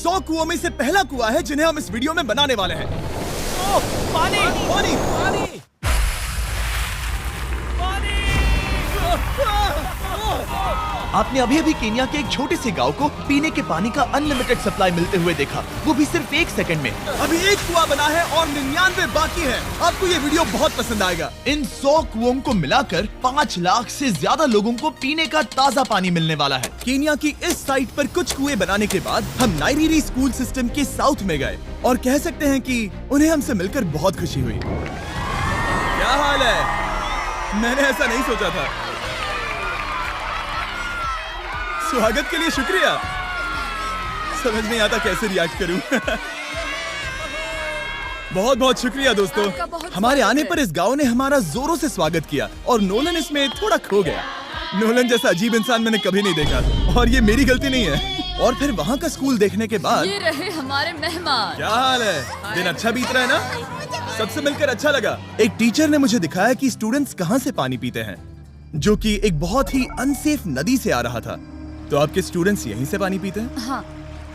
100 कुओं में से पहला कुआं है जिन्हें हम इस वीडियो में बनाने वाले हैं। पानी पानी पानी आपने अभी अभी केन्या के एक छोटे से गांव को पीने के पानी का अनलिमिटेड सप्लाई मिलते हुए देखा, वो भी सिर्फ 1 सेकंड में। अभी एक कुआं बना है और 99 बाकी है। आपको ये वीडियो बहुत पसंद आएगा। इन 100 कुओं को मिलाकर 5 लाख से ज्यादा लोगों को पीने का ताज़ा पानी मिलने वाला है। केन्या की इस साइट पर कुछ कुएं बनाने के बाद हम नाइरीरी स्कूल सिस्टम के साउथ में गए और कह सकते हैं कि उन्हें हमसे मिलकर बहुत खुशी हुई। क्या हाल है? मैंने ऐसा नहीं सोचा था। स्वागत के लिए शुक्रिया। समझ नहीं आता कैसे रिएक्ट करूं। बहुत बहुत शुक्रिया दोस्तों। हमारे आने पर इस गांव ने हमारा जोरों से स्वागत किया और नोलन इसमें थोड़ा खो गया। नोलन जैसा अजीब इंसान मैंने कभी नहीं देखा और ये मेरी गलती नहीं है। और फिर वहाँ का स्कूल देखने के बाद ये रहे हमारे मेहमान। क्या हाल है? दिन अच्छा बीत रहा है ना? सबसे मिलकर अच्छा लगा। एक टीचर ने मुझे दिखाया कि स्टूडेंट्स कहाँ से पानी पीते हैं, जो कि एक बहुत ही अनसेफ नदी से आ रहा था। तो आपके स्टूडेंट्स यहीं से पानी पीते हैं? हाँ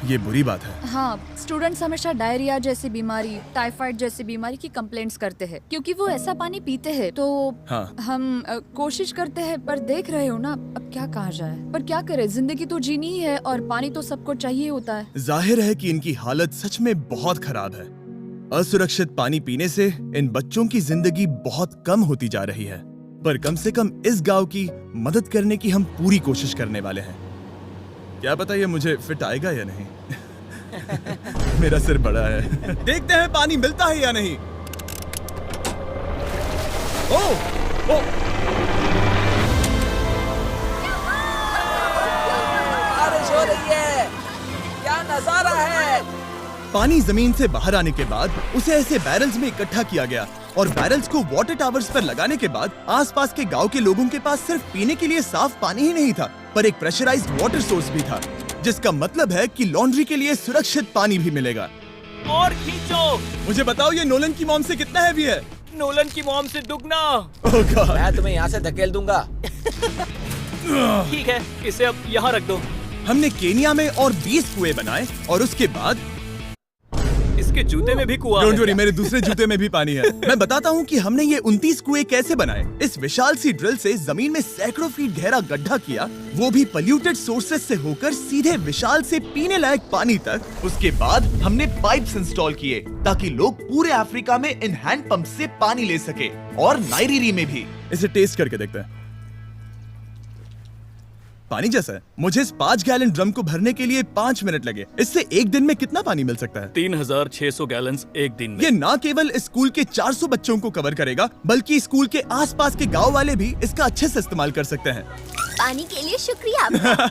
ये बुरी बात है। हाँ, स्टूडेंट्स हमेशा डायरिया जैसी बीमारी, टाइफाइड जैसी बीमारी की कंप्लेंट्स करते हैं क्योंकि वो ऐसा पानी पीते हैं। तो हाँ। हम कोशिश करते हैं, पर देख रहे हो ना, अब क्या कहा जाए। पर क्या करे, जिंदगी तो जीनी ही है और पानी तो सबको चाहिए होता है। जाहिर है कि इनकी हालत सच में बहुत खराब है। असुरक्षित पानी पीने से इन बच्चों की जिंदगी बहुत कम होती जा रही है, पर कम से कम इस गांव की मदद करने की हम पूरी कोशिश करने वाले हैं। क्या पता ये मुझे फिट आएगा या नहीं। मेरा सिर बड़ा है। देखते हैं पानी मिलता है या नहीं। ओह, ओह। बारिश हो रही है, क्या नजारा है। पानी जमीन से बाहर आने के बाद उसे ऐसे बैरल्स में इकट्ठा किया गया और बैरल्स को वाटर टावर्स पर लगाने के बाद आसपास के गांव के लोगों के पास सिर्फ पीने के लिए साफ पानी ही नहीं था, पर एक प्रेशराइज्ड वाटर सोर्स भी था, जिसका मतलब है कि लॉन्ड्री के लिए सुरक्षित पानी भी मिलेगा। और खींचो। मुझे बताओ ये नोलन की मॉम से कितना हैवी है? नोलन की मॉम से दुगना। ओह गॉड। मैं तुम्हें यहाँ से धकेल दूंगा। ठीक है, इसे अब यहाँ रख दो। हमने केनिया में और 20 कुएं बनाए और उसके बाद इसके जूते में भी कुआं डोंट है। वरी, मेरे दूसरे जूते में भी पानी है। मैं बताता हूँ कि हमने ये 29 कुएं कैसे बनाए। इस विशाल सी ड्रिल से जमीन में सैकड़ों फीट गहरा गड्ढा किया, वो भी पॉल्यूटेड सोर्सेज से होकर सीधे विशाल से पीने लायक पानी तक। उसके बाद हमने पाइप्स इंस्टॉल किए ताकि लोग पूरे अफ्रीका में इन हैंड पंप से पानी ले सके और नाइरीरी में भी। इसे टेस्ट करके देखते हैं। पानी जैसा है। मुझे इस 5 गैलन ड्रम को भरने के लिए 5 मिनट लगे। इससे एक दिन में कितना पानी मिल सकता है? 3600 गैलन्स एक दिन में। ये ना केवल इस स्कूल के 400 बच्चों को कवर करेगा, बल्कि स्कूल के आसपास के गांव वाले भी इसका अच्छे से इस्तेमाल कर सकते हैं। पानी के लिए शुक्रिया आपका।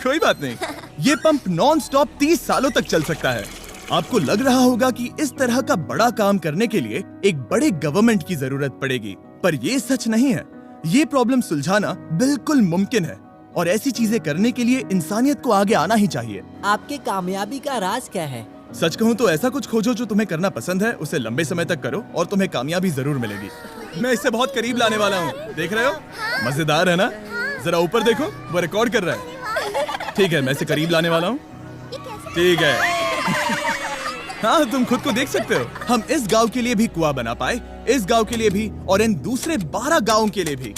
कोई बात नहीं। ये पंप नॉन स्टॉप 30 सालों तक चल सकता है। आपको लग रहा होगा कि इस तरह का बड़ा काम करने के लिए एक बड़े गवर्नमेंट की जरूरत पड़ेगी, पर ये सच नहीं है। ये प्रॉब्लम सुलझाना बिल्कुल मुमकिन है और ऐसी चीजें करने के लिए इंसानियत को आगे आना ही चाहिए। आपके कामयाबी का राज क्या है? सच कहूँ तो ऐसा कुछ खोजो जो तुम्हें करना पसंद है, उसे लंबे समय तक करो और तुम्हें कामयाबी जरूर मिलेगी। मैं इसे बहुत करीब लाने वाला हूँ, देख रहे हो? मजेदार है ना? जरा ऊपर देखो, वो रिकॉर्ड कर रहा है। ठीक है, मैं इसे करीब लाने वाला हूँ। ठीक है। हाँ, तुम खुद को देख सकते हो। हम इस गांव के लिए भी कुआं बना पाए, इस गांव के लिए भी और इन दूसरे 12 गांवों के लिए भी।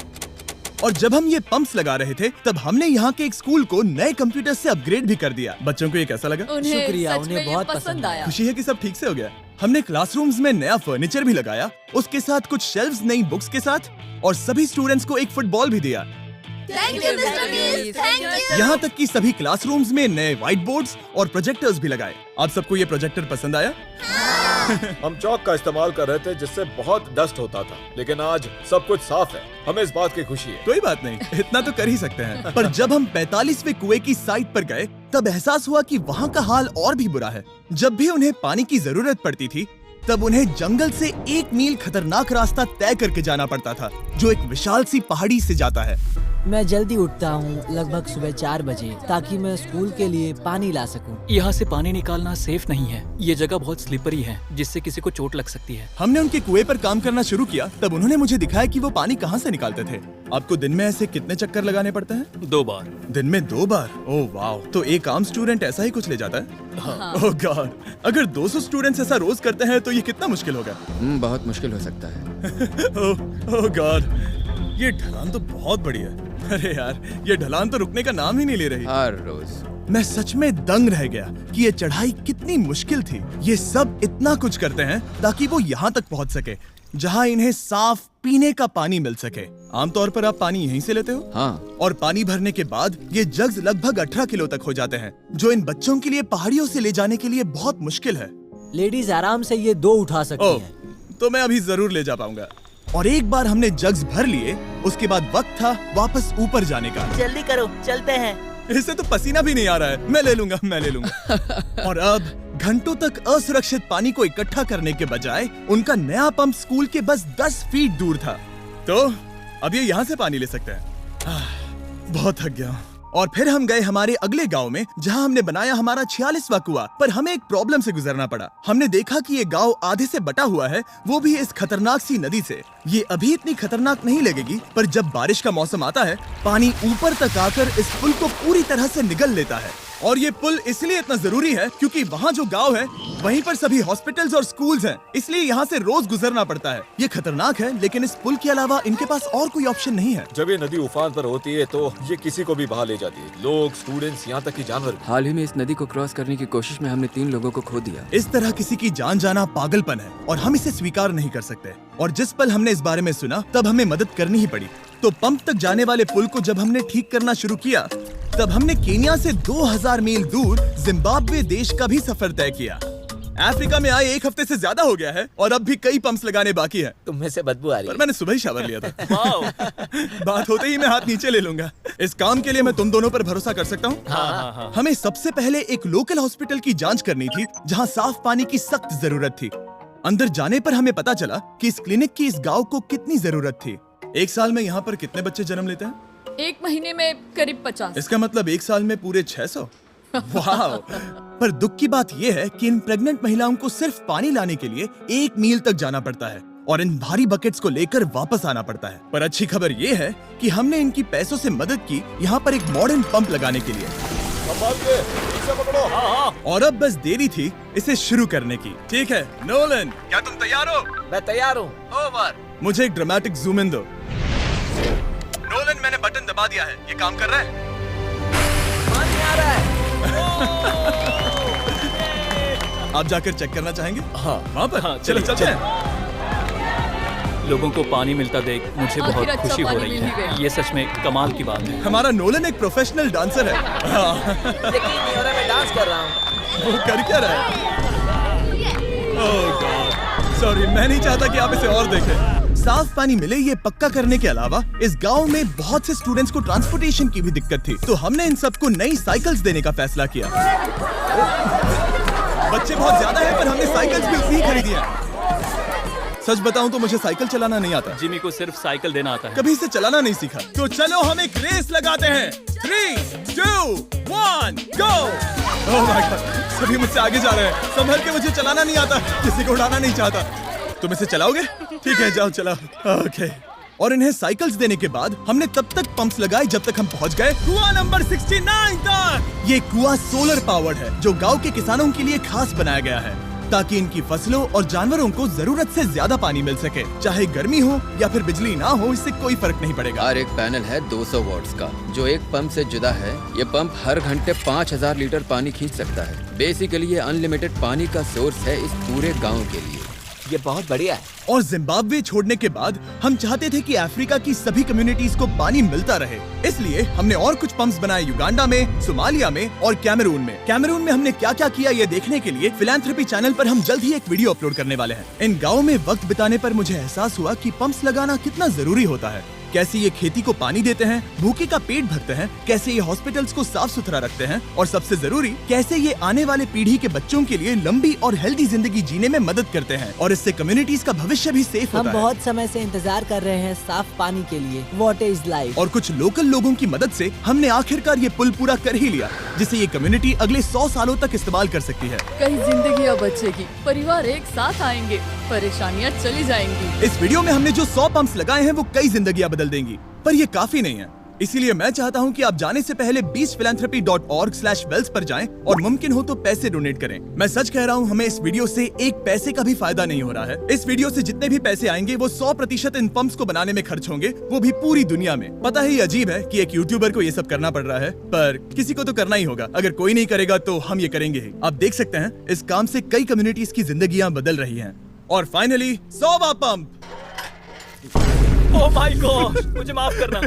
और जब हम ये पंप्स लगा रहे थे, तब हमने यहाँ के एक स्कूल को नए कंप्यूटर से अपग्रेड भी कर दिया। बच्चों को ये कैसा लगा? उन्हें शुक्रिया, सच उन्हें में ये बहुत पसंद पसंद आया। खुशी है कि सब ठीक से हो गया। हमने क्लासरूम्स में नया फर्नीचर भी लगाया, उसके साथ कुछ शेल्व्स नई बुक्स के साथ, और सभी स्टूडेंट्स को एक फुटबॉल भी दिया। Thank you mister beast, thank you. यहाँ तक कि सभी क्लासरूम्स में नए व्हाइट बोर्ड्स और प्रोजेक्टर्स भी लगाए। आप सबको ये प्रोजेक्टर पसंद आया? हम चौक का इस्तेमाल कर रहे थे जिससे बहुत डस्ट होता था, लेकिन आज सब कुछ साफ है। हमें इस बात की खुशी है। कोई बात नहीं, इतना तो कर ही सकते हैं। पर जब हम 45वें कुएं की साइट पर गए, तब एहसास हुआ कि वहाँ का हाल और भी बुरा है। जब भी उन्हें पानी की जरूरत पड़ती थी, तब उन्हें जंगल से 1 मील खतरनाक रास्ता तय करके जाना पड़ता था, जो एक विशाल सी पहाड़ी से जाता है। मैं जल्दी उठता हूँ, लगभग सुबह 4 बजे, ताकि मैं स्कूल के लिए पानी ला सकूँ। यहाँ से पानी निकालना सेफ नहीं है। ये जगह बहुत स्लिपरी है, जिससे किसी को चोट लग सकती है। हमने उनके कुएं पर काम करना शुरू किया, तब उन्होंने मुझे दिखाया कि वो पानी कहाँ से निकालते थे। आपको दिन में ऐसे कितने चक्कर लगाने पड़ते हैं? 2 बार। दिन में 2 बार? ओह वाह! तो एक आम स्टूडेंट ऐसा ही कुछ ले जाता है? ओह गॉड, अगर 200 स्टूडेंट्स ऐसा रोज करते हैं तो ये कितना मुश्किल होगा। बहुत मुश्किल हो सकता है। ओह गॉड, ये ढलान तो बहुत बड़ी है। अरे यार, ये ढलान तो रुकने का नाम ही नहीं ले रही। हर रोज मैं सच में दंग रह गया कि ये चढ़ाई कितनी मुश्किल थी। ये सब इतना कुछ करते हैं ताकि वो यहाँ तक पहुँच सके जहाँ इन्हें साफ पीने का पानी मिल सके। आमतौर पर आप पानी यहीं से लेते हो? हाँ। और पानी भरने के बाद ये जग्स लगभग 18 किलो तक हो जाते हैं, जो इन बच्चों के लिए पहाड़ियों से ले जाने के लिए बहुत मुश्किल है। लेडीज आराम से ये 2 उठा सकती ओह, हैं। तो मैं अभी जरूर ले जा पाऊंगा। और एक बार हमने जग्स भर लिए, उसके बाद वक्त था वापस ऊपर जाने का। जल्दी करो, चलते हैं। इससे तो पसीना भी नहीं आ रहा है। मैं ले लूंगा। और अब घंटों तक असुरक्षित पानी को इकट्ठा करने के बजाय उनका नया पंप स्कूल के बस 10 फीट दूर था, तो अब ये यहाँ से पानी ले सकते हैं। बहुत थक गया हूँ। और फिर हम गए हमारे अगले गांव में, जहां हमने बनाया हमारा 46वां कुआं। पर हमें एक प्रॉब्लम से गुजरना पड़ा। हमने देखा कि ये गांव आधे से बटा हुआ है, वो भी इस खतरनाक सी नदी से। ये अभी इतनी खतरनाक नहीं लगेगी, पर जब बारिश का मौसम आता है, पानी ऊपर तक आकर इस पुल को पूरी तरह से निगल लेता है। और ये पुल इसलिए इतना जरूरी है क्योंकि वहाँ जो गांव है, वहीं पर सभी हॉस्पिटल्स और स्कूल्स हैं, इसलिए यहाँ से रोज गुजरना पड़ता है। ये खतरनाक है, लेकिन इस पुल के अलावा इनके पास और कोई ऑप्शन नहीं है। जब ये नदी उफान पर होती है तो ये किसी को भी बहा ले जाती है, लोग, स्टूडेंट्स, यहाँ तक कि जानवर भी। हाल ही में इस नदी को क्रॉस करने की कोशिश में हमने 3 लोगों को खो दिया। इस तरह किसी की जान जाना पागलपन है और हम इसे स्वीकार नहीं कर सकते। और जिस पल हमने इस बारे में सुना, तब हमें मदद करनी ही पड़ी। तो पंप तक जाने वाले पुल को जब हमने ठीक करना शुरू किया, तब हमने केन्या से 2000 मील दूर जिम्बाब्वे देश का भी सफर तय किया। अफ्रीका में आए 1 हफ्ते से ज्यादा हो गया है और अब भी कई पंप्स लगाने बाकी है। तुम में से बदबू आ रही पर है। मैंने सुबह ही शावर लिया था। बात होते ही मैं हाथ नीचे ले लूंगा। इस काम के लिए मैं तुम दोनों पर भरोसा कर सकता हूँ। हमें सबसे पहले एक लोकल हॉस्पिटल की जांच करनी थी, जहाँ साफ पानी की सख्त जरूरत थी। अंदर जाने पर हमें पता चला कि इस क्लिनिक की इस गांव को कितनी जरूरत थी। 1 साल में यहाँ पर कितने बच्चे जन्म लेते हैं? 1 महीने में करीब 50। इसका मतलब 1 साल में पूरे 600। वाह! पर दुख की बात यह है कि इन प्रेग्नेंट महिलाओं को सिर्फ पानी लाने के लिए 1 मील तक जाना पड़ता है और इन भारी बकेट्स को लेकर वापस आना पड़ता है। पर अच्छी खबर ये है कि हमने इनकी पैसों से मदद की यहाँ पर एक मॉडर्न पंप लगाने के लिए। और अब बस देरी थी इसे शुरू करने की। ठीक है नोलन, क्या तुम तैयार हो? मैं तैयार हूँ। ओवर। मुझे एक ड्रामेटिक जूम इन दो। नोलन, मैंने बटन दबा दिया है, ये काम कर रहा है? पानी आ रहा है। आप जाकर चेक करना चाहेंगे? हाँ। वहाँ पर? हाँ, चलो चलिए, चलते हैं। लोगों को पानी मिलता देख मुझे आखिर बहुत अच्छा खुशी हो पानी रही मिल ही है। गया। ये सच में कमाल की बात है। हमारा नोलन एक प्रोफेशनल डांसर है। हाँ। यकीन नहीं हो रहा, मैं डांस कर रहा हूँ। वो कर क्या रहा है? ओह गॉड, सॉरी, मैं नहीं चाहता कि आप इसे और देखें। साफ पानी मिले ये पक्का करने के अलावा इस गांव में बहुत से स्टूडेंट्स को ट्रांसपोर्टेशन की भी दिक्कत थी, तो हमने इन सबको नई साइकिल्स देने का फैसला किया। बच्चे बहुत ज्यादा हैं, पर हमने साइकिल्स भी उतनी ही खरीदी हैं। सच बताऊं तो मुझे साइकिल चलाना नहीं आता। जिमी को सिर्फ साइकिल देना आता है। कभी इसे चलाना नहीं सीखा। तो चलो हम एक रेस लगाते हैं। 3, 2, 1, गो! ओह माय गॉड, सभी मुझसे आगे जा रहे हैं। संभल के, मुझे चलाना नहीं आता, किसी को उड़ाना नहीं चाहता। तुम इसे चलाओगे? ठीक है, जाओ चलाओ। ओके। और इन्हें साइकिल्स देने के बाद हमने तब तक पंप्स लगाए जब तक हम पहुंच गए कुआं नंबर 69 तक। ये कुआं सोलर पावर्ड है, जो गांव के किसानों के लिए खास बनाया गया है, ताकि इनकी फसलों और जानवरों को जरूरत से ज्यादा पानी मिल सके। चाहे गर्मी हो या फिर बिजली ना हो, इससे कोई फर्क नहीं पड़ेगा। और एक पैनल है 200 वॉट्स का, जो एक पंप से जुदा है। ये पंप हर घंटे 5000 लीटर पानी खींच सकता है। बेसिकली ये अनलिमिटेड पानी का सोर्स है इस पूरे गाँव के लिए। ये बहुत बढ़िया है। और जिम्बाब्वे छोड़ने के बाद हम चाहते थे कि अफ्रीका की सभी कम्युनिटीज को पानी मिलता रहे, इसलिए हमने और कुछ पंप्स बनाए युगांडा में, सोमालिया में और कैमरून में। कैमरून में हमने क्या क्या किया ये देखने के लिए फिलैंथ्रोपी चैनल पर हम जल्द ही एक वीडियो अपलोड करने वाले हैं। इन गाँव में वक्त बिताने पर मुझे एहसास हुआ कि पंप्स लगाना कितना जरूरी होता है। कैसे ये खेती को पानी देते हैं, भूखे का पेट भरते हैं, कैसे ये हॉस्पिटल्स को साफ सुथरा रखते हैं, और सबसे जरूरी कैसे ये आने वाले पीढ़ी के बच्चों के लिए लंबी और हेल्दी जिंदगी जीने में मदद करते हैं, और इससे कम्युनिटीज का भविष्य भी सेफ हम होता है। बहुत समय से इंतजार कर रहे हैं साफ पानी के लिए। Water is life. और कुछ लोकल लोगों की मदद से हमने आखिरकार ये पुल पूरा कर ही लिया, जिसे ये कम्युनिटी अगले 100 सालों तक इस्तेमाल कर सकती है। कई जिंदगियां बचेगी, परिवार एक साथ आएंगे, परेशानियां चली जाएंगी। इस वीडियो में हमने जो 100 पंप्स लगाए हैं वो कई जिंदगियां बदल देंगी, पर ये काफी नहीं है। इसीलिए मैं चाहता हूँ कि आप जाने से पहले beachphilanthropy.org/wells पर जाएं और मुमकिन हो तो पैसे डोनेट करें। मैं सच कह रहा हूँ, हमें इस वीडियो से एक पैसे का भी फायदा नहीं हो रहा है। इस वीडियो से जितने भी पैसे आएंगे वो 100% इन पंप्स को बनाने में खर्च होंगे, वो भी पूरी दुनिया में। पता है ये अजीब है कि एक यूट्यूबर को ये सब करना पड़ रहा है, पर किसी को तो करना ही होगा। अगर कोई नहीं करेगा तो हम ये करेंगे ही। आप देख सकते हैं इस काम से कई कम्युनिटीज की जिंदगियां बदल रही हैं। और फाइनली 100वां पंप। ओह माय गॉड, मुझे माफ करना।